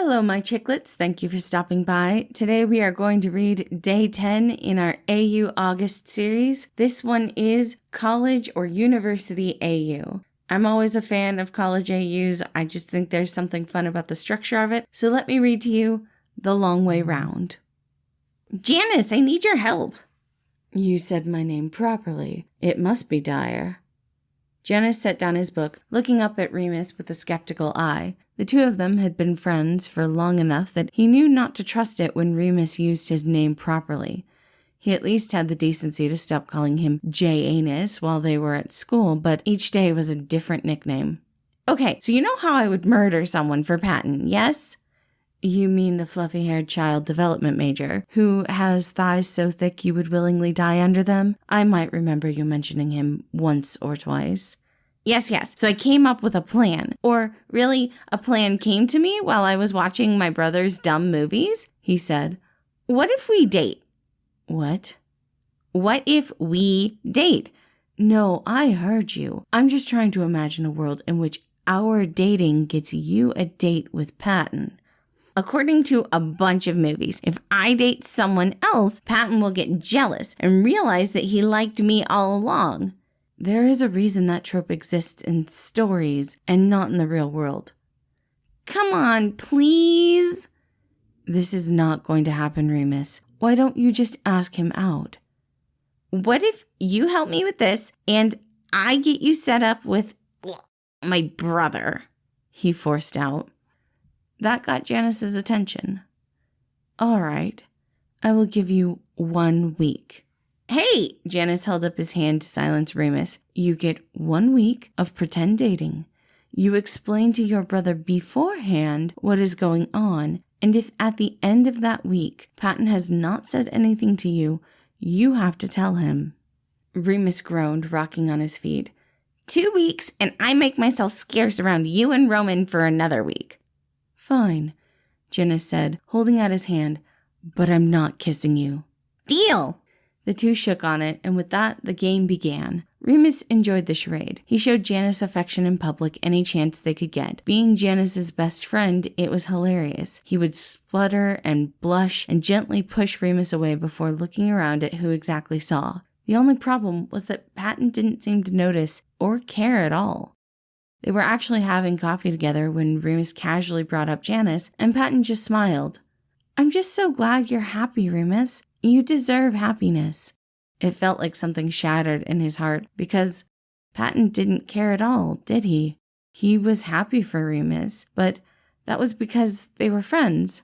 Hello, my chicklets. Thank you for stopping by. Today we are going to read Day 10 in our AU August series. This one is College or University AU. I'm always a fan of college AUs. I just think there's something fun about the structure of it. So let me read to you The Long Way Round. Janus, I need your help. You said my name properly. It must be Dyer. Janus set down his book, looking up at Remus with a skeptical eye. The two of them had been friends for long enough that he knew not to trust it when Remus used his name properly. He at least had the decency to stop calling him Janus while they were at school, but each day was a different nickname. Okay, so you know how I would murder someone for Patton, yes? You mean the fluffy-haired child development major, who has thighs so thick you would willingly die under them? I might remember you mentioning him once or twice. Yes. So I came up with a plan. Or really, a plan came to me while I was watching my brother's dumb movies, he said. What if we date? What? What if we date? No, I heard you. I'm just trying to imagine a world in which our dating gets you a date with Patton. According to a bunch of movies, if I date someone else, Patton will get jealous and realize that he liked me all along. There is a reason that trope exists in stories and not in the real world. Come on, please. This is not going to happen, Remus. Why don't you just ask him out? What if you help me with this and I get you set up with my brother? He forced out. That got Janus's attention. All right, I will give you 1 week. Hey! Janus held up his hand to silence Remus. You get 1 week of pretend dating. You explain to your brother beforehand what is going on, and if at the end of that week Patton has not said anything to you, you have to tell him. Remus groaned, rocking on his feet. 2 weeks, and I make myself scarce around you and Roman for another week. Fine, Janus said, holding out his hand, but I'm not kissing you. Deal! The two shook on it, and with that, the game began. Remus enjoyed the charade. He showed Janus affection in public any chance they could get. Being Janus's best friend, it was hilarious. He would splutter and blush and gently push Remus away before looking around at who exactly saw. The only problem was that Patton didn't seem to notice or care at all. They were actually having coffee together when Remus casually brought up Janus, and Patton just smiled. I'm just so glad you're happy, Remus. You deserve happiness. It felt like something shattered in his heart because Patton didn't care at all, did he? He was happy for Remus, but that was because they were friends.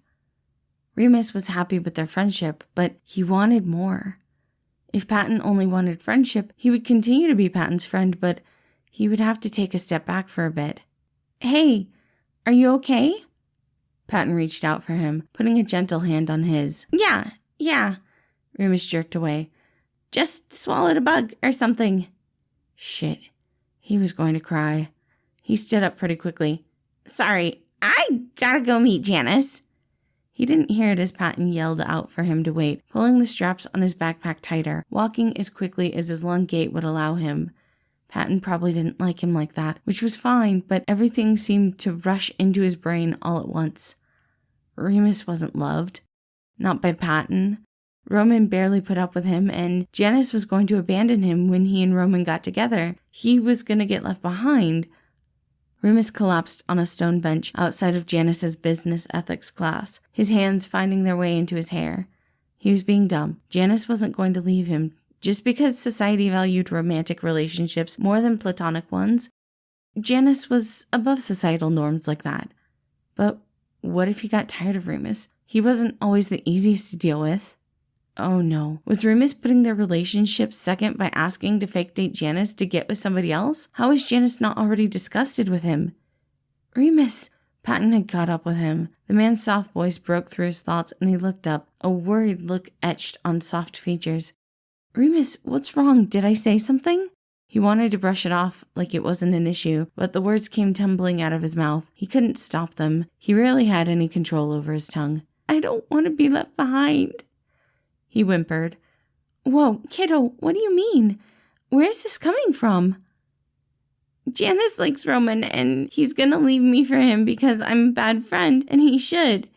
Remus was happy with their friendship, but he wanted more. If Patton only wanted friendship, he would continue to be Patton's friend, but he would have to take a step back for a bit. Hey, are you okay? Patton reached out for him, putting a gentle hand on his. Yeah. Remus jerked away. Just swallowed a bug or something. Shit. He was going to cry. He stood up pretty quickly. Sorry, I gotta go meet Janus. He didn't hear it as Patton yelled out for him to wait, pulling the straps on his backpack tighter, walking as quickly as his lung gait would allow him. Patton probably didn't like him like that, which was fine, but everything seemed to rush into his brain all at once. Remus wasn't loved. Not by Patton. Roman barely put up with him, and Janus was going to abandon him when he and Roman got together. He was going to get left behind. Remus collapsed on a stone bench outside of Janus's business ethics class, his hands finding their way into his hair. He was being dumb. Janus wasn't going to leave him just because society valued romantic relationships more than platonic ones. Janus was above societal norms like that. But what if he got tired of Remus? He wasn't always the easiest to deal with. Oh no. Was Remus putting their relationship second by asking to fake date Janus to get with somebody else? How is Janus not already disgusted with him? Remus! Patton had caught up with him. The man's soft voice broke through his thoughts and he looked up, a worried look etched on soft features. Remus, what's wrong? Did I say something? He wanted to brush it off like it wasn't an issue, but the words came tumbling out of his mouth. He couldn't stop them. He rarely had any control over his tongue. I don't want to be left behind. He whimpered. Whoa, kiddo, what do you mean? Where is this coming from? Janus likes Roman and he's gonna leave me for him because I'm a bad friend and he should.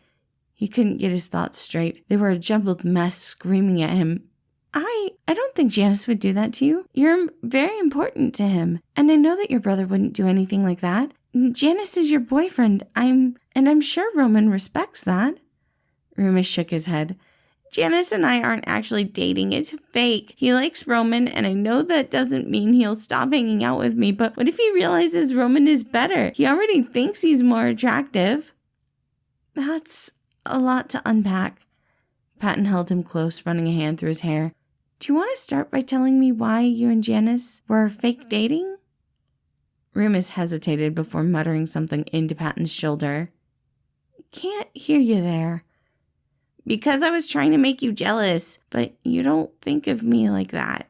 He couldn't get his thoughts straight. They were a jumbled mess screaming at him. I don't think Janus would do that to you. You're very important to him. And I know that your brother wouldn't do anything like that. Janus is your boyfriend. I'm sure Roman respects that. Remus shook his head. Janus and I aren't actually dating. It's fake. He likes Roman, and I know that doesn't mean he'll stop hanging out with me, but what if he realizes Roman is better? He already thinks he's more attractive. That's a lot to unpack. Patton held him close, running a hand through his hair. Do you want to start by telling me why you and Janus were fake dating? Remus hesitated before muttering something into Patton's shoulder. Can't hear you there. Because I was trying to make you jealous, but you don't think of me like that.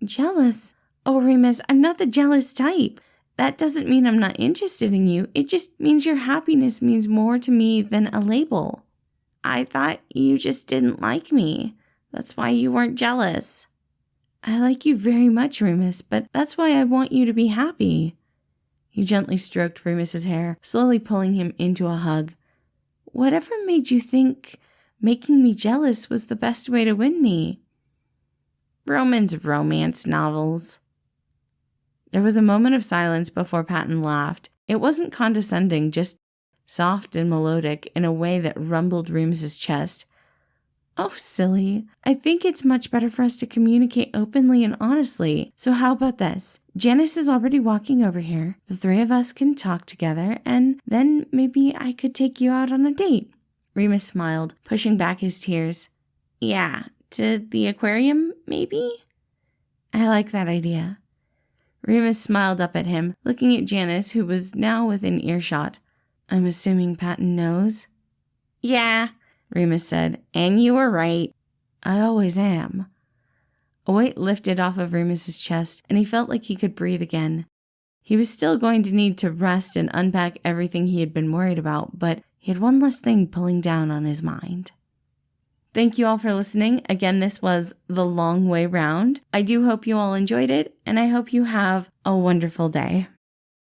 Jealous? Oh, Remus, I'm not the jealous type. That doesn't mean I'm not interested in you. It just means your happiness means more to me than a label. I thought you just didn't like me. That's why you weren't jealous. I like you very much, Remus, but that's why I want you to be happy. He gently stroked Remus's hair, slowly pulling him into a hug. Whatever made you think making me jealous was the best way to win me? Roman's romance novels. There was a moment of silence before Patton laughed. It wasn't condescending, just soft and melodic in a way that rumbled Remus's chest. Oh, silly. I think it's much better for us to communicate openly and honestly. So how about this? Janus is already walking over here. The three of us can talk together, and then maybe I could take you out on a date. Remus smiled, pushing back his tears. Yeah, to the aquarium, maybe? I like that idea. Remus smiled up at him, looking at Janus, who was now within earshot. I'm assuming Patton knows? Yeah, Remus said, and you were right. I always am. A weight lifted off of Remus's chest, and he felt like he could breathe again. He was still going to need to rest and unpack everything he had been worried about, but he had one less thing pulling down on his mind. Thank you all for listening. Again, this was The Long Way Round. I do hope you all enjoyed it, and I hope you have a wonderful day.